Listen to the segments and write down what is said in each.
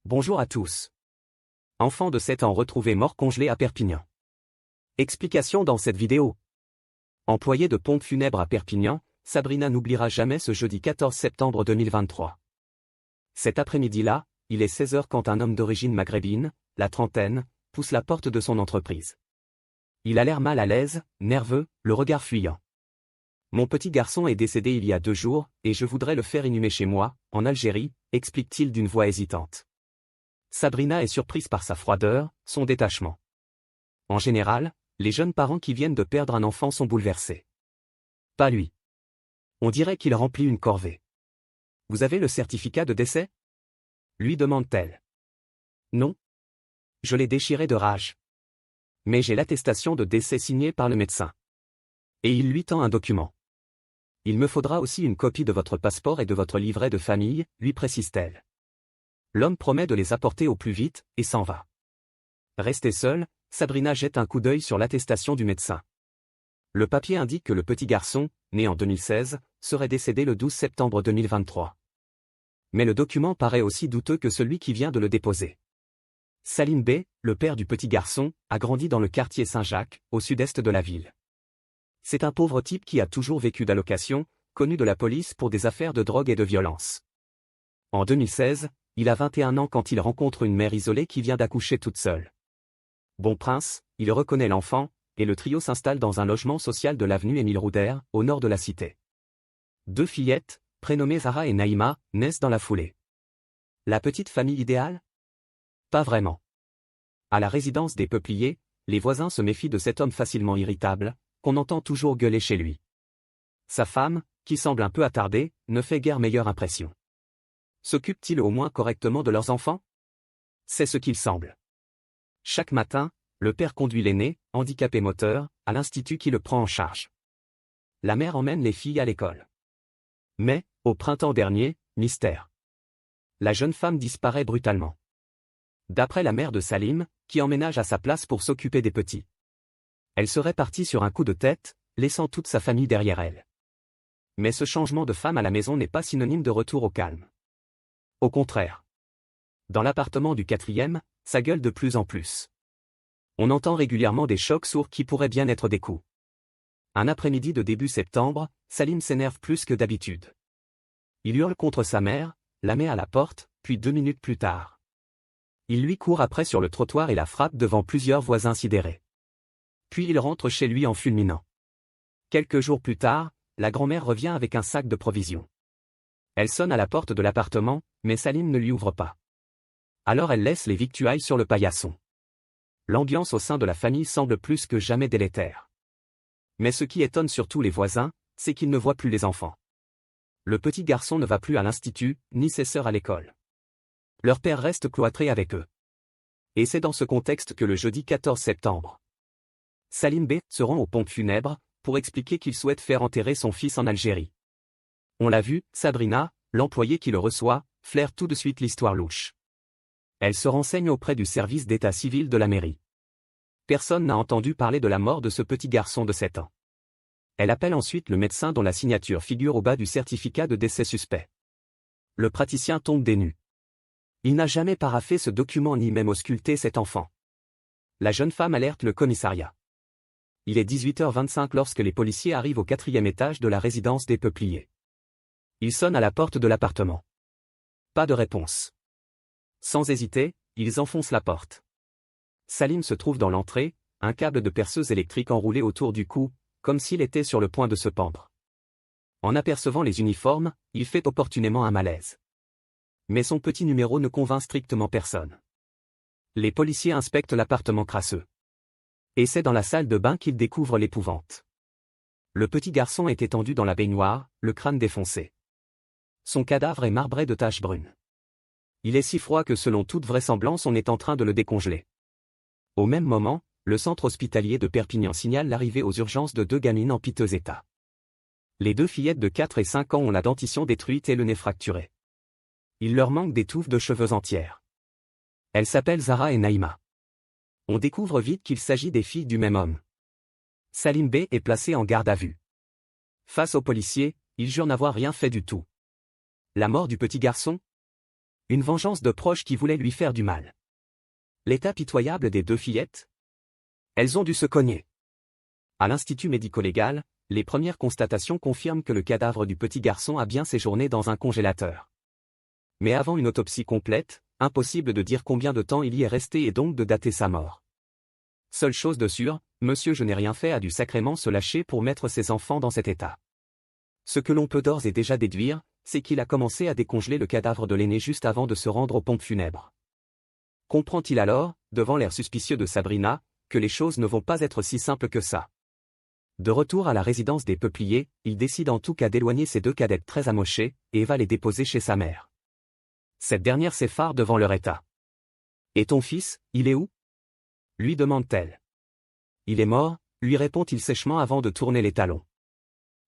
Bonjour à tous. Enfant de 7 ans retrouvé mort congelé à Perpignan. Explication dans cette vidéo. Employée de pompe funèbre à Perpignan, Sabrina n'oubliera jamais ce jeudi 14 septembre 2023. Cet après-midi-là, il est 16 h quand un homme d'origine maghrébine, la trentaine, pousse la porte de son entreprise. Il a l'air mal à l'aise, nerveux, le regard fuyant. Mon petit garçon est décédé il y a 2 jours, et je voudrais le faire inhumer chez moi, en Algérie, explique-t-il d'une voix hésitante. Sabrina est surprise par sa froideur, son détachement. En général, les jeunes parents qui viennent de perdre un enfant sont bouleversés. Pas lui. On dirait qu'il remplit une corvée. Vous avez le certificat de décès ? Lui demande-t-elle. Non. Je l'ai déchiré de rage. Mais j'ai l'attestation de décès signée par le médecin. Et il lui tend un document. Il me faudra aussi une copie de votre passeport et de votre livret de famille, lui précise-t-elle. L'homme promet de les apporter au plus vite, et s'en va. Restée seule, Sabrina jette un coup d'œil sur l'attestation du médecin. Le papier indique que le petit garçon, né en 2016, serait décédé le 12 septembre 2023. Mais le document paraît aussi douteux que celui qui vient de le déposer. Salim B, le père du petit garçon, a grandi dans le quartier Saint-Jacques, au sud-est de la ville. C'est un pauvre type qui a toujours vécu d'allocations, connu de la police pour des affaires de drogue et de violence. En 2016, il a 21 ans quand il rencontre une mère isolée qui vient d'accoucher toute seule. Bon prince, il reconnaît l'enfant, et le trio s'installe dans un logement social de l'avenue Émile Rouder, au nord de la cité. 2 fillettes, prénommées Zara et Naïma, naissent dans la foulée. La petite famille idéale ? Pas vraiment. À la résidence des Peupliers, les voisins se méfient de cet homme facilement irritable, qu'on entend toujours gueuler chez lui. Sa femme, qui semble un peu attardée, ne fait guère meilleure impression. S'occupent-ils au moins correctement de leurs enfants ? C'est ce qu'il semble. Chaque matin, le père conduit l'aîné, handicapé moteur, à l'institut qui le prend en charge. La mère emmène les filles à l'école. Mais, au printemps dernier, mystère. La jeune femme disparaît brutalement. D'après la mère de Salim, qui emménage à sa place pour s'occuper des petits. Elle serait partie sur un coup de tête, laissant toute sa famille derrière elle. Mais ce changement de femme à la maison n'est pas synonyme de retour au calme. Au contraire. Dans l'appartement du 4e, ça gueule de plus en plus. On entend régulièrement des chocs sourds qui pourraient bien être des coups. Un après-midi de début septembre, Salim s'énerve plus que d'habitude. Il hurle contre sa mère, la met à la porte, puis 2 minutes plus tard. Il lui court après sur le trottoir et la frappe devant plusieurs voisins sidérés. Puis il rentre chez lui en fulminant. Quelques jours plus tard, la grand-mère revient avec un sac de provisions. Elle sonne à la porte de l'appartement, mais Salim ne lui ouvre pas. Alors elle laisse les victuailles sur le paillasson. L'ambiance au sein de la famille semble plus que jamais délétère. Mais ce qui étonne surtout les voisins, c'est qu'ils ne voient plus les enfants. Le petit garçon ne va plus à l'institut, ni ses sœurs à l'école. Leur père reste cloîtré avec eux. Et c'est dans ce contexte que le jeudi 14 septembre, Salim B se rend aux pompes funèbres, pour expliquer qu'il souhaite faire enterrer son fils en Algérie. On l'a vu, Sabrina, l'employée qui le reçoit, flaire tout de suite l'histoire louche. Elle se renseigne auprès du service d'état civil de la mairie. Personne n'a entendu parler de la mort de ce petit garçon de 7 ans. Elle appelle ensuite le médecin dont la signature figure au bas du certificat de décès suspect. Le praticien tombe des nues. Il n'a jamais paraphé ce document ni même ausculté cet enfant. La jeune femme alerte le commissariat. Il est 18h25 lorsque les policiers arrivent au 4e étage de la résidence des Peupliers. Ils sonnent à la porte de l'appartement. Pas de réponse. Sans hésiter, ils enfoncent la porte. Salim se trouve dans l'entrée, un câble de perceuse électrique enroulé autour du cou, comme s'il était sur le point de se pendre. En apercevant les uniformes, il fait opportunément un malaise. Mais son petit numéro ne convainc strictement personne. Les policiers inspectent l'appartement crasseux. Et c'est dans la salle de bain qu'ils découvrent l'épouvante. Le petit garçon est étendu dans la baignoire, le crâne défoncé. Son cadavre est marbré de taches brunes. Il est si froid que selon toute vraisemblance on est en train de le décongeler. Au même moment, le centre hospitalier de Perpignan signale l'arrivée aux urgences de 2 gamines en piteux état. Les 2 fillettes de 4 et 5 ans ont la dentition détruite et le nez fracturé. Il leur manque des touffes de cheveux entières. Elles s'appellent Zara et Naïma. On découvre vite qu'il s'agit des filles du même homme. Salim B est placé en garde à vue. Face aux policiers, il jure n'avoir rien fait du tout. La mort du petit garçon ? Une vengeance de proches qui voulaient lui faire du mal. L'état pitoyable des 2 fillettes? Elles ont dû se cogner. À l'Institut médico-légal, les premières constatations confirment que le cadavre du petit garçon a bien séjourné dans un congélateur. Mais avant une autopsie complète, impossible de dire combien de temps il y est resté et donc de dater sa mort. Seule chose de sûre, monsieur Je n'ai rien fait a dû sacrément se lâcher pour mettre ses enfants dans cet état. Ce que l'on peut d'ores et déjà déduire, c'est qu'il a commencé à décongeler le cadavre de l'aîné juste avant de se rendre aux pompes funèbres. Comprend-il alors, devant l'air suspicieux de Sabrina, que les choses ne vont pas être si simples que ça? De retour à la résidence des Peupliers, il décide en tout cas d'éloigner ses 2 cadettes très amochées, et va les déposer chez sa mère. Cette dernière s'effare devant leur état. « Et ton fils, il est où ?» lui demande-t-elle. « Il est mort », lui répond-il sèchement avant de tourner les talons.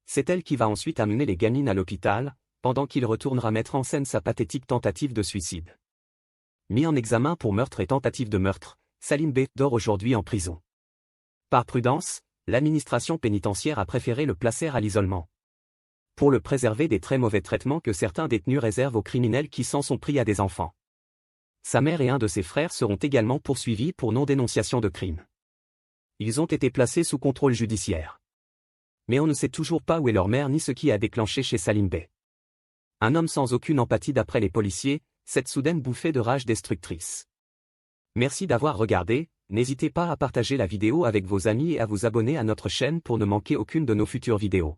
C'est elle qui va ensuite amener les gamines à l'hôpital, pendant qu'il retournera mettre en scène sa pathétique tentative de suicide. Mis en examen pour meurtre et tentative de meurtre, Salim B. dort aujourd'hui en prison. Par prudence, l'administration pénitentiaire a préféré le placer à l'isolement. Pour le préserver des très mauvais traitements que certains détenus réservent aux criminels qui s'en sont pris à des enfants. Sa mère et un de ses frères seront également poursuivis pour non-dénonciation de crime. Ils ont été placés sous contrôle judiciaire. Mais on ne sait toujours pas où est leur mère ni ce qui a déclenché chez Salim B. Un homme sans aucune empathie d'après les policiers, cette soudaine bouffée de rage destructrice. Merci d'avoir regardé, n'hésitez pas à partager la vidéo avec vos amis et à vous abonner à notre chaîne pour ne manquer aucune de nos futures vidéos.